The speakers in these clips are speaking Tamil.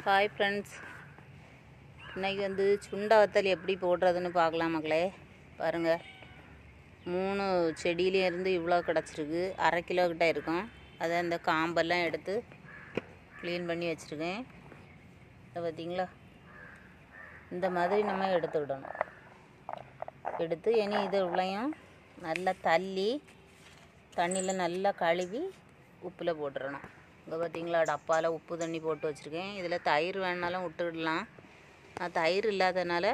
ஹாய் ஃப்ரெண்ட்ஸ், இன்றைக்கி வந்து சுண்டை வத்தல் எப்படி போடுறதுன்னு பார்க்கலாம் மக்களே. பாருங்கள், 3 செடியிலேருந்து இவ்வளோ கிடச்சிருக்கு. 1/2 கிலோ கிட்ட இருக்கும். அதை அந்த காம்பெல்லாம் எடுத்து க்ளீன் பண்ணி வச்சுருக்கேன். இதை பார்த்திங்களா, இந்த மாதிரி நம்ம எடுத்து விடணும். எடுத்து இனி இது உள்ளேயும் நல்லா தள்ளி தண்ணியில் நல்லா கழுவி உப்பில் போட்டுடணும். இங்கே பார்த்திங்களா, டப்பாவில் உப்பு தண்ணி போட்டு வச்சுருக்கேன். இதில் தயிர் வேணாலும் விட்டுடலாம். நான் தயிர் இல்லாதனால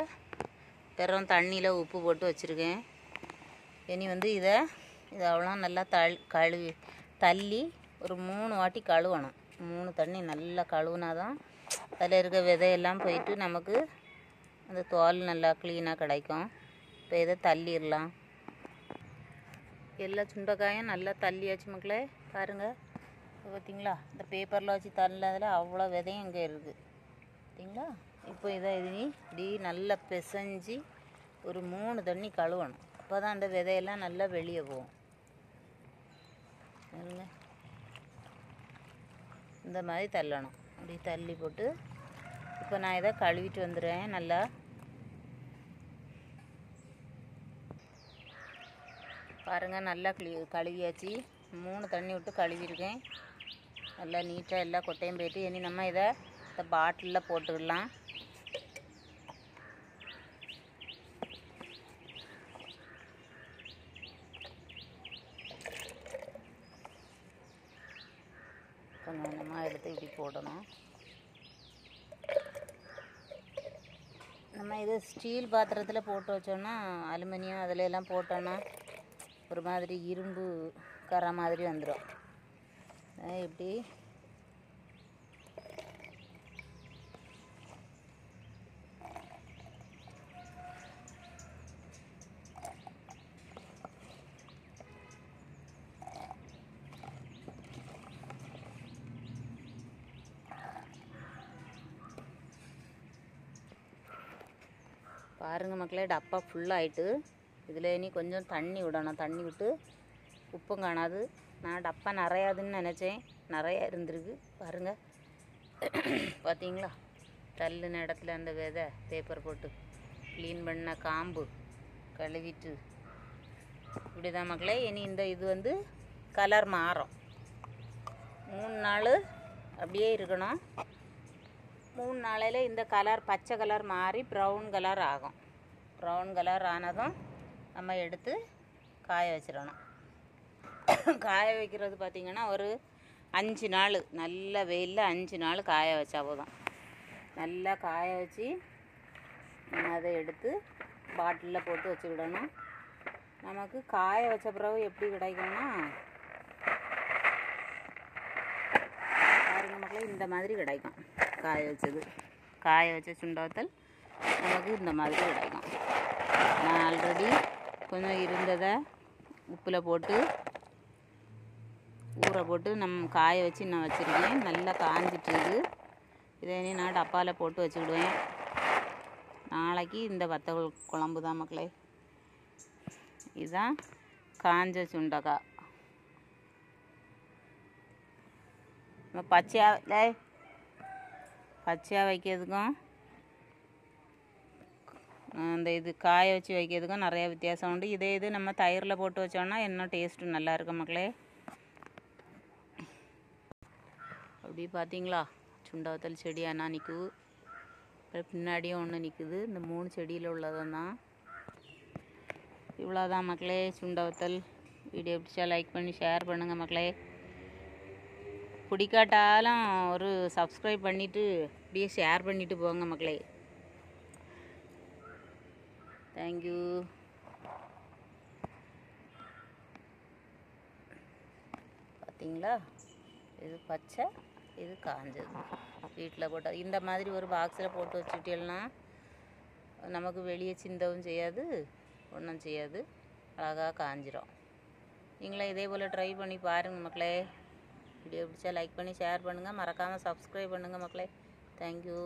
வெறும் தண்ணியில் உப்பு போட்டு வச்சுருக்கேன். இனி வந்து இதை அவ்வளோ நல்லா கழுவி தள்ளி ஒரு 3 வாட்டி கழுவணும். 3 தண்ணி நல்லா கழுவுனா தான் அதில் இருக்க விதையெல்லாம் போயிட்டு நமக்கு அந்த தோல் நல்லா க்ளீனாக கிடைக்கும். இப்போ இதை தள்ளிடலாம். எல்லா சுண்டைக்காயும் நல்லா தள்ளியாச்சு மக்களே. பாருங்கள், பார்த்திங்களா, இந்த பேப்பரில் வச்சு தள்ளதில் அவ்வளோ விதையும் இங்கே இருக்குது. பார்த்திங்களா, இப்போ இதை இப்படி நல்லா பிசைஞ்சு ஒரு 3 தண்ணி கழுவணும். அப்போ தான் அந்த விதையெல்லாம் நல்லா வெளியே போகும். இந்த மாதிரி தள்ளணும். அப்படி தள்ளி போட்டு இப்போ நான் இதை கழுவிட்டு வந்துடுறேன். நல்லா பாருங்கள், நல்லா கழுவியாச்சு. 3 தண்ணி விட்டு கழுவிருக்கேன். நல்லா நீட்டாக எல்லா கொட்டையும் போயிட்டு இனி நம்ம இதை இந்த பாட்டிலில் போட்டுக்கலாம். கொஞ்சம் கொஞ்சமாக எடுத்து இப்படி போடணும். நம்ம இதை ஸ்டீல் பாத்திரத்தில் போட்டு வச்சோன்னா, அலுமினியம் அதில் எல்லாம் போட்டோன்னா ஒரு மாதிரி இரும்பு கரை மாதிரி வந்துடும். இப்படி பாருங்கள் மக்களே, டப்பா ஃபுல்லாகிட்டு. இதில் இனி கொஞ்சம் தண்ணி விடணும். தண்ணி விட்டு உப்பும் காணாது. நான் டப்பா நிறையாதுன்னு நினச்சேன், நிறையா இருந்திருக்கு. பாருங்கள், பார்த்தீங்களா, தள்ளுன இடத்துல அந்த விதை பேப்பர் போட்டு க்ளீன் பண்ண காம்பு கழுவிட்டு இப்படி தான் மக்களே. இனி இது வந்து கலர் மாறும். 3 நாள் அப்படியே இருக்கணும். 3 நாளையில் இந்த கலர் பச்சை கலர் மாறி ப்ரௌன் கலர் ஆகும். ப்ரௌன் கலர் ஆனதும் நம்ம எடுத்து காய வச்சிடணும். காய வைக்கிறது பார்த்திங்கன்னா ஒரு 5 நாள் நல்ல வெயிலில் 5 நாள் காய வச்சா போதும். நல்லா காய வச்சு நம்ம அதை எடுத்து பாட்டிலில் போட்டு வச்சுக்கிடணும். நமக்கு காய வச்ச பிறகு எப்படி கிடைக்கும்னா, பாருங்க மக்களே, இந்த மாதிரி கிடைக்கும். காய வச்ச சுண்டை வத்தல் நமக்கு இந்த மாதிரி கிடைக்கும். நான் ஆல்ரெடி கொஞ்சம் இருந்ததை உப்பில் போட்டு ஊற போட்டு நம்ம காய வச்சு நான் வச்சுருக்கேன். நல்லா காஞ்சிட்டுருக்கு. இதை இனி நான் டப்பாவில் போட்டு வச்சுக்கிடுவேன். நாளைக்கு இந்த வத்தல் குழம்பு தான் மக்களே. இதுதான் காஞ்ச சுண்டைக்காய். நம்ம பச்சையாக வைக்கிறதுக்கும் அந்த இது காய வச்சு வைக்கிறதுக்கும் நிறையா வித்தியாசம் உண்டு. இது நம்ம தயிரில் போட்டு வச்சோன்னா இன்னும் டேஸ்ட்டு நல்லா இருக்கும் மக்களே. அப்படி பார்த்தீங்களா, சுண்டை வத்தல் செடி ஆனால் நிற்குது. பின்னாடியும் ஒன்று நிற்குது. இந்த 3 செடியில் உள்ளதும் தான். இவ்வளோதான் மக்களே சுண்டை வத்தல். வீடியோ பிடிச்சா லைக் பண்ணி ஷேர் பண்ணுங்கள் மக்களே. பிடிக்காட்டாலும் ஒரு சப்ஸ்கிரைப் பண்ணிவிட்டு அப்படியே ஷேர் பண்ணிவிட்டு போங்க மக்களே. தேங்க்யூ. பார்த்தீங்களா, இது பச்சை, இது காஞ்சது. வீட்டில் போட்டால் இந்த மாதிரி ஒரு பாக்ஸில் போட்டு வச்சுட்டேன்னா நமக்கு வெளியே சிந்தவும் செய்யாது, ஒன்றும் செய்யாது, அழகாக காஞ்சிரும். நீங்களே இதே போல் ட்ரை பண்ணி பாருங்கள் மக்களே. வீடியோ பிடிச்சா லைக் பண்ணி ஷேர் பண்ணுங்கள். மறக்காமல் சப்ஸ்கிரைப் பண்ணுங்கள் மக்களே. தேங்க்யூ.